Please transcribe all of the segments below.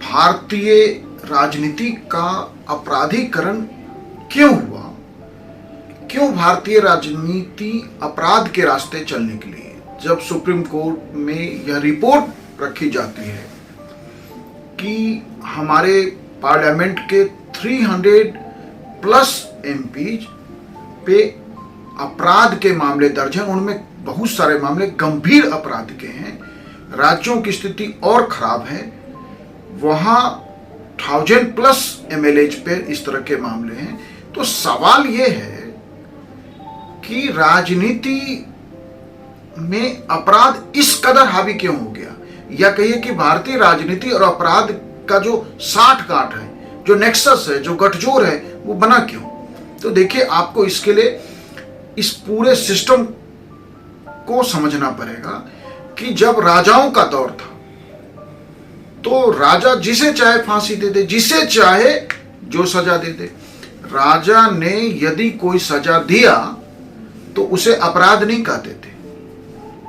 भारतीय राजनीति का अपराधीकरण क्यों हुआ? क्यों भारतीय राजनीति अपराध के रास्ते चलने के लिए? जब सुप्रीम कोर्ट में यह रिपोर्ट रखी जाती है कि हमारे पार्लियामेंट के 300 प्लस एमपीज पे अपराध के मामले दर्ज हैं, उनमें बहुत सारे मामले गंभीर अपराध के हैं, राज्यों की स्थिति और खराब है, वहां 1000 प्लस एमएलएज पे इस तरह के मामले हैं, तो सवाल यह है कि राजनीति में अपराध इस कदर हावी क्यों हो गया, या कहिए कि भारतीय राजनीति और अपराध का जो साठ गांठ है, जो नेक्सस है, जो गठजोड़ है, वो बना क्यों? तो देखिए, आपको इसके लिए इस पूरे सिस्टम को समझना पड़ेगा कि जब राजाओं का दौर था तो राजा जिसे चाहे फांसी दे दे, जिसे चाहे जो सजा दे दे। राजा ने यदि कोई सजा दिया तो उसे अपराध नहीं कहते थे।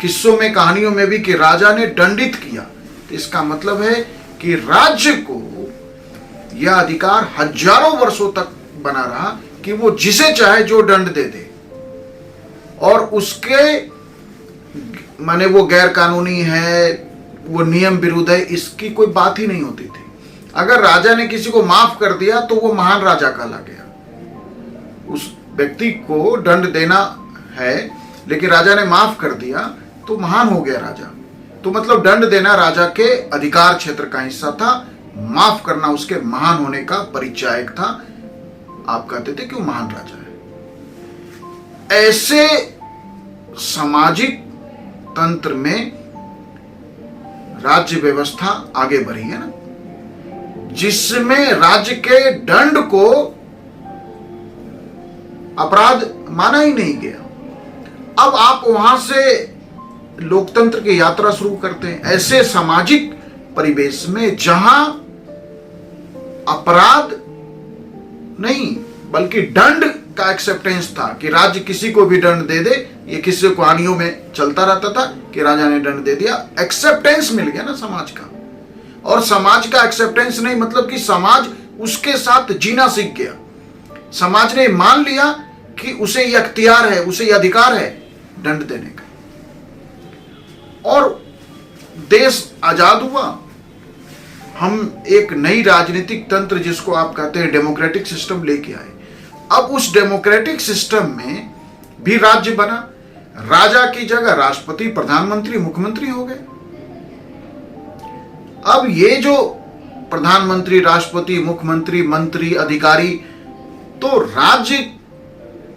किस्सों में, कहानियों में भी कि राजा ने दंडित किया, तो इसका मतलब है कि राज्य को यह अधिकार हजारों वर्षों तक बना रहा कि वो जिसे चाहे जो दंड दे दे, और उसके माने वो गैर कानूनी है, वो नियम विरुद्ध है, इसकी कोई बात ही नहीं होती थी। अगर राजा ने किसी को माफ कर दिया तो वो महान राजा कहला गया। उस व्यक्ति को दंड देना है लेकिन राजा ने माफ कर दिया तो महान हो गया राजा। तो मतलब दंड देना राजा के अधिकार क्षेत्र का हिस्सा था, माफ करना उसके महान होने का परिचायक था। आप कहते थे कि वो महान राजा है। ऐसे सामाजिक तंत्र में राज्य व्यवस्था आगे बढ़ी है ना, जिसमें राज्य के दंड को अपराध माना ही नहीं गया। अब आप वहां से लोकतंत्र की यात्रा शुरू करते हैं ऐसे सामाजिक परिवेश में जहां अपराध नहीं बल्कि दंड का एक्सेप्टेंस था कि राज्य किसी को भी दंड दे दे। ये किसी कहानियों में चलता रहता था कि राजा ने दंड दे दिया, एक्सेप्टेंस मिल गया ना समाज का। और समाज का एक्सेप्टेंस नहीं मतलब कि समाज उसके साथ जीना सीख गया। समाज ने मान लिया कि उसे यह अख्तियार है, उसे यह अधिकार है दंड देने का, और देश आजाद हुआ। हम एक नई राजनीतिक तंत्र, जिसको आप कहते हैं डेमोक्रेटिक सिस्टम, लेके आए। अब उस डेमोक्रेटिक सिस्टम में भी राज्य बना, राजा की जगह राष्ट्रपति, प्रधानमंत्री, मुख्यमंत्री हो गए। अब ये जो प्रधानमंत्री, राष्ट्रपति, मुख्यमंत्री, मंत्री, अधिकारी, तो राज्य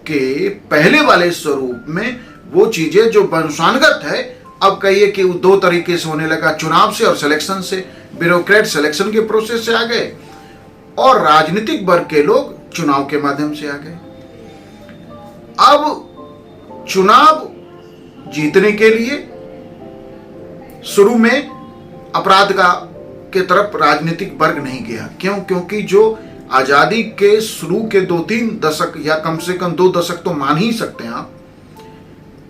के पहले वाले स्वरूप में वो चीजें जो वंशानुगत है, अब कहिए कि दो तरीके से होने लगा, चुनाव से और सिलेक्शन से। ब्यूरोक्रेट सिलेक्शन के प्रोसेस से आ गए और राजनीतिक वर्ग के लोग चुनाव के माध्यम से आ गए। अब चुनाव जीतने के लिए शुरू में अपराध के तरफ राजनीतिक वर्ग नहीं गया। क्यों? क्योंकि जो आजादी के शुरू के 2-3 दशक या कम से कम 2 दशक तो मान ही सकते हैं आप,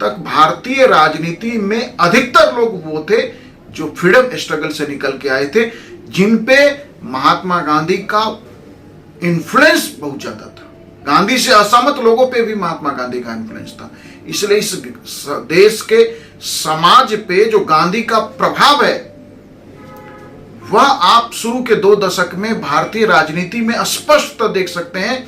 तक भारतीय राजनीति में अधिकतर लोग वो थे जो फ्रीडम स्ट्रगल से निकल के आए थे, जिन पे महात्मा गांधी का इन्फ्लुएंस बहुत ज्यादा था। गांधी से असहमत लोगों पे भी महात्मा गांधी का इन्फ्लुएंस था। इसलिए इस देश के समाज पे जो गांधी का प्रभाव है, वह आप शुरू के 2 दशक में भारतीय राजनीति में स्पष्ट देख सकते हैं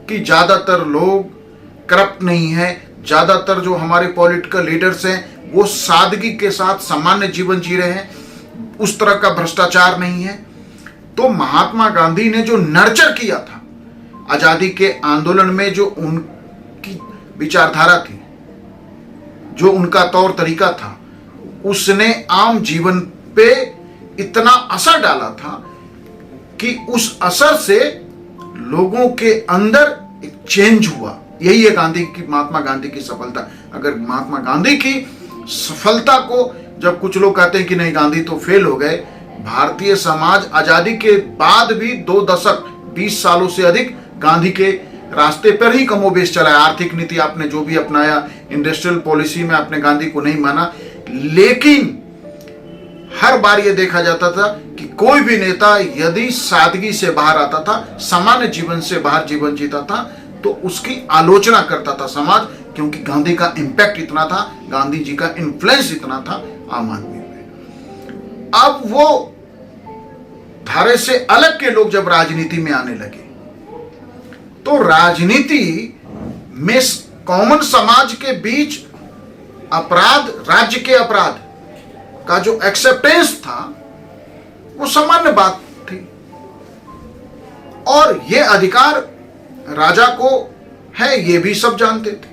कि ज्यादातर लोग करप्ट नहीं है, ज्यादातर जो हमारे पॉलिटिकल लीडर्स हैं वो सादगी के साथ सामान्य जीवन जी रहे हैं, उस तरह का भ्रष्टाचार नहीं है। तो महात्मा गांधी ने जो नर्चर किया था आजादी के आंदोलन में, जो उनकी विचारधारा थी, जो उनका तौर तरीका था, उसने आम जीवन पे इतना असर डाला था कि उस असर से लोगों के अंदर एक चेंज हुआ। यही है महात्मा गांधी की सफलता। अगर महात्मा गांधी की सफलता को जब कुछ लोग कहते हैं कि नहीं गांधी तो फेल हो गए, भारतीय समाज आजादी के बाद भी 2 दशक 20 सालों से अधिक गांधी के रास्ते पर ही कमोबेश चला है। आर्थिक नीति आपने जो भी अपनाया, इंडस्ट्रियल पॉलिसी में आपने गांधी को नहीं माना, लेकिन हर बार यह देखा जाता था कि कोई भी नेता यदि सादगी से बाहर आता था, सामान्य जीवन से बाहर जीवन जीता था, तो उसकी आलोचना करता था समाज, क्योंकि गांधी का इंपैक्ट इतना था, गांधी जी का इन्फ्लुएंस इतना था आम आदमी में। अब वो धारे से अलग के लोग जब राजनीति में आने लगे, तो राजनीति में कॉमन समाज के बीच अपराध, राज्य के अपराध का जो एक्सेप्टेंस था, वो सामान्य बात थी, और ये अधिकार राजा को है, ये भी सब जानते थे।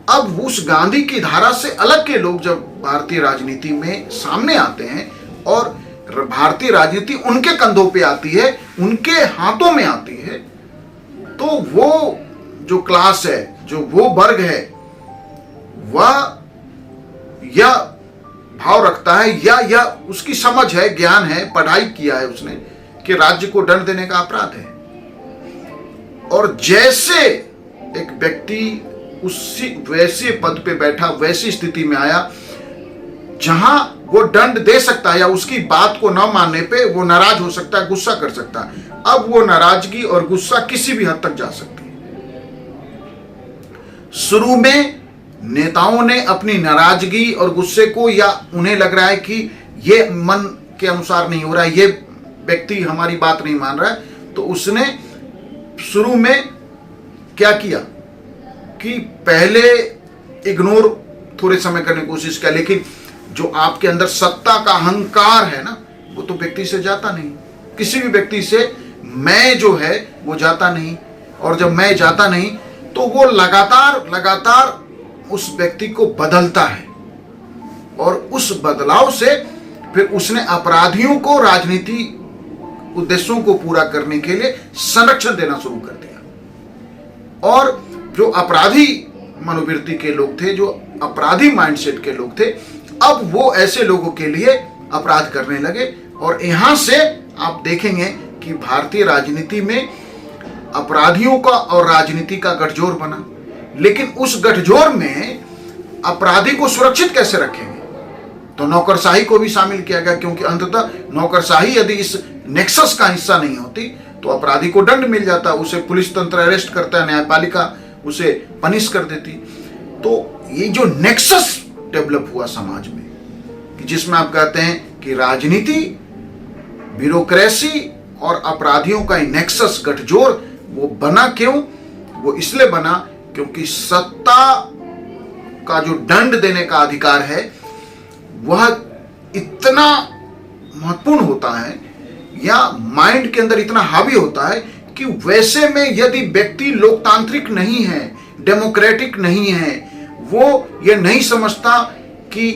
अब उस गांधी की धारा से अलग के लोग जब भारतीय राजनीति में सामने आते हैं और भारतीय राजनीति उनके कंधों पे आती है, उनके हाथों में आती है, तो वो जो क्लास है, जो वो वर्ग है, वह यह भाव रखता है या उसकी समझ है, ज्ञान है, पढ़ाई किया है उसने, कि राज्य को दंड देने का अपराध है। और जैसे एक व्यक्ति उसी वैसे पद पे बैठा, वैसी स्थिति में आया जहां वो दंड दे सकता है, या उसकी बात को न मानने पे वो नाराज हो सकता है, गुस्सा कर सकता है। अब वो नाराजगी और गुस्सा किसी भी हद तक जा सकती है। शुरू में नेताओं ने अपनी नाराजगी और गुस्से को, या उन्हें लग रहा है कि ये मन के अनुसार नहीं हो रहा है, ये व्यक्ति हमारी बात नहीं मान रहा है, तो उसने शुरू में क्या किया कि पहले इग्नोर थोड़े समय करने की कोशिश किया, लेकिन जो आपके अंदर सत्ता का अहंकार है ना, वो तो व्यक्ति से जाता नहीं। किसी भी व्यक्ति से मैं जो है वो जाता नहीं, और जब मैं जाता नहीं तो वो लगातार उस व्यक्ति को बदलता है, और उस बदलाव से फिर उसने अपराधियों को राजनीति उद्देश्यों को पूरा करने के लिए संरक्षण देना शुरू कर दिया। और जो अपराधी मनोवृत्ति के लोग थे, जो अपराधी माइंडसेट के लोग थे, अब वो ऐसे लोगों के लिए अपराध करने लगे। और यहां से आप देखेंगे कि भारतीय राजनीति में अपराधियों का और राजनीति का गठजोड़ बना। लेकिन उस गठजोड़ में अपराधी को सुरक्षित कैसे रखेंगे, तो नौकरशाही को भी शामिल किया गया, क्योंकि अंततः नौकरशाही यदि इस नेक्सस का हिस्सा नहीं होती तो अपराधी को दंड मिल जाता, उसे पुलिस तंत्र अरेस्ट करता है, न्यायपालिका उसे पनिश कर देती। तो ये जो नेक्सस डेवलप हुआ समाज में, कि जिसमें आप कहते हैं कि राजनीति, ब्यूरोक्रेसी और अपराधियों का नेक्सस गठजोड़, वो बना क्यों? वो इसलिए बना क्योंकि सत्ता का जो दंड देने का अधिकार है वह इतना महत्वपूर्ण होता है, या माइंड के अंदर इतना हावी होता है कि वैसे में यदि व्यक्ति लोकतांत्रिक नहीं है, डेमोक्रेटिक नहीं है, वो ये नहीं समझता कि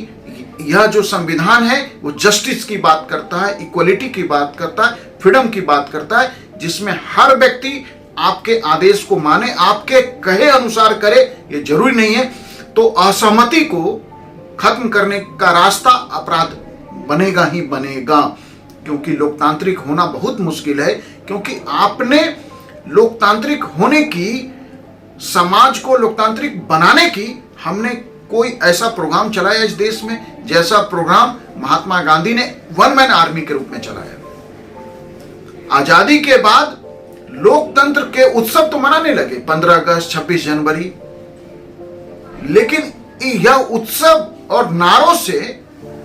यह जो संविधान है वो जस्टिस की बात करता है, इक्वलिटी की बात करता है, फ्रीडम की बात करता है, जिसमें हर व्यक्ति आपके आदेश को माने, आपके कहे अनुसार करे, ये जरूरी नहीं है, तो असहमति को खत्म करने का रास्ता अपराध बनेगा ही बनेगा। क्योंकि लोकतांत्रिक होना बहुत मुश्किल है, क्योंकि आपने लोकतांत्रिक होने की, समाज को लोकतांत्रिक बनाने की, हमने कोई ऐसा प्रोग्राम चलाया इस देश में जैसा प्रोग्राम महात्मा गांधी ने वन मैन आर्मी के रूप में चलाया। आजादी के बाद लोकतंत्र के उत्सव तो मनाने लगे, 15 अगस्त, 26 जनवरी, लेकिन यह उत्सव और नारों से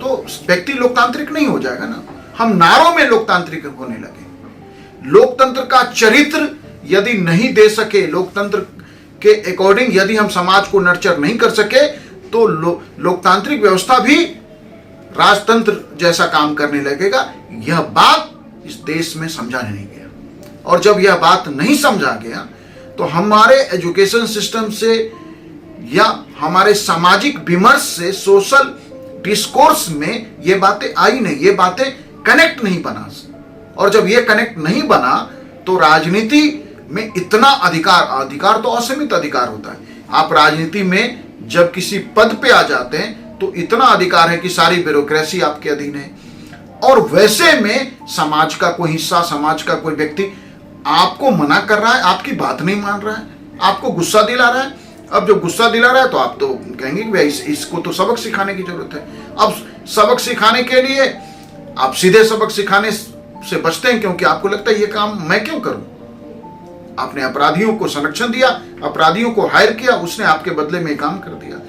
तो व्यक्ति लोकतांत्रिक नहीं हो जाएगा ना। हम नारों में लोकतांत्रिक होने लगे। लोकतंत्र का चरित्र यदि नहीं दे सके, लोकतंत्र के अकॉर्डिंग यदि हम समाज को नर्चर नहीं कर सके, तो लोकतांत्रिक व्यवस्था भी राजतंत्र जैसा काम करने लगेगा। यह बात इस देश में समझा नहीं गया, और जब यह बात नहीं समझा गया तो हमारे एजुकेशन सिस्टम से या हमारे सामाजिक विमर्श से, सोशल डिस्कोर्स में ये बातें आई नहीं, ये बातें कनेक्ट नहीं बना। और जब ये कनेक्ट नहीं बना तो राजनीति में इतना अधिकार तो असीमित अधिकार होता है। आप राजनीति में जब किसी पद पे आ जाते हैं तो इतना अधिकार है कि सारी ब्यूरोक्रेसी आपके अधीन है, और वैसे में समाज का कोई हिस्सा, समाज का कोई व्यक्ति आपको मना कर रहा है, आपकी बात नहीं मान रहा है, आपको गुस्सा दिला रहा है। अब जब गुस्सा दिला रहा है तो आप तो कहेंगे कि भाई इसको तो सबक सिखाने की जरूरत है। अब सबक सिखाने के लिए आप सीधे सबक सिखाने से बचते हैं क्योंकि आपको लगता है ये काम मैं क्यों करूं। आपने अपराधियों को संरक्षण दिया, अपराधियों को हायर किया, उसने आपके बदले में काम कर दिया।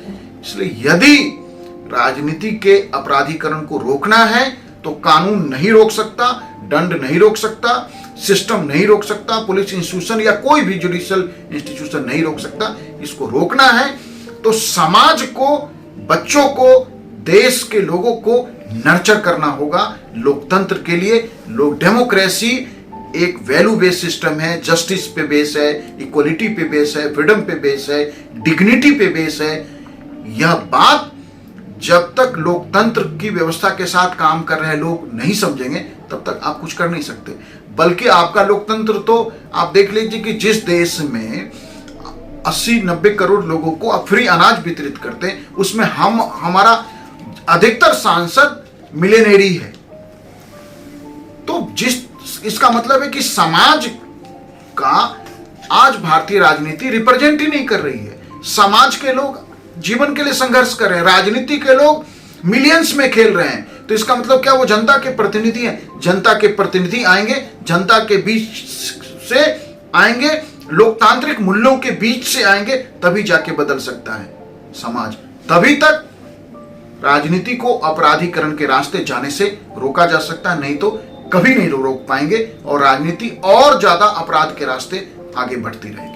इसलिए यदि राजनीति के अपराधीकरण को रोकना है तो कानून नहीं रोक सकता, दंड नहीं रोक सकता, सिस्टम नहीं रोक सकता, पुलिस इंस्टीट्यूशन या कोई भी जुडिशियल इंस्टीट्यूशन नहीं रोक सकता। इसको रोकना है तो समाज को, बच्चों को, देश के लोगों को नर्चर करना होगा। लोकतंत्र के लिए डेमोक्रेसी एक वैल्यू बेस्ड सिस्टम है, जस्टिस पे बेस है, इक्वलिटी पे बेस है, फ्रीडम पे बेस है, डिग्निटी पे बेस है। यह बात जब तक लोकतंत्र की व्यवस्था के साथ काम कर रहे लोग नहीं समझेंगे तब तक आप कुछ कर नहीं सकते। बल्कि आपका लोकतंत्र तो आप देख लीजिए कि जिस देश में 80-90 करोड़ लोगों को आप फ्री अनाज वितरित करते हैं, उसमें हमारा अधिकतर सांसद मिलियनेरी है। तो इसका मतलब है कि समाज का आज भारतीय राजनीति रिप्रेजेंट ही नहीं कर रही है। समाज के लोग जीवन के लिए संघर्ष कर रहे हैं, राजनीति के लोग मिलियंस में खेल रहे हैं। तो इसका मतलब क्या, वो जनता के प्रतिनिधि हैं। जनता के प्रतिनिधि आएंगे, जनता के बीच से आएंगे, लोकतांत्रिक मूल्यों के बीच से आएंगे, तभी जाके बदल सकता है समाज। तभी तक राजनीति को अपराधीकरण के रास्ते जाने से रोका जा सकता है, नहीं तो कभी नहीं रोक पाएंगे और राजनीति और ज्यादा अपराध के रास्ते आगे बढ़ती रहेगी।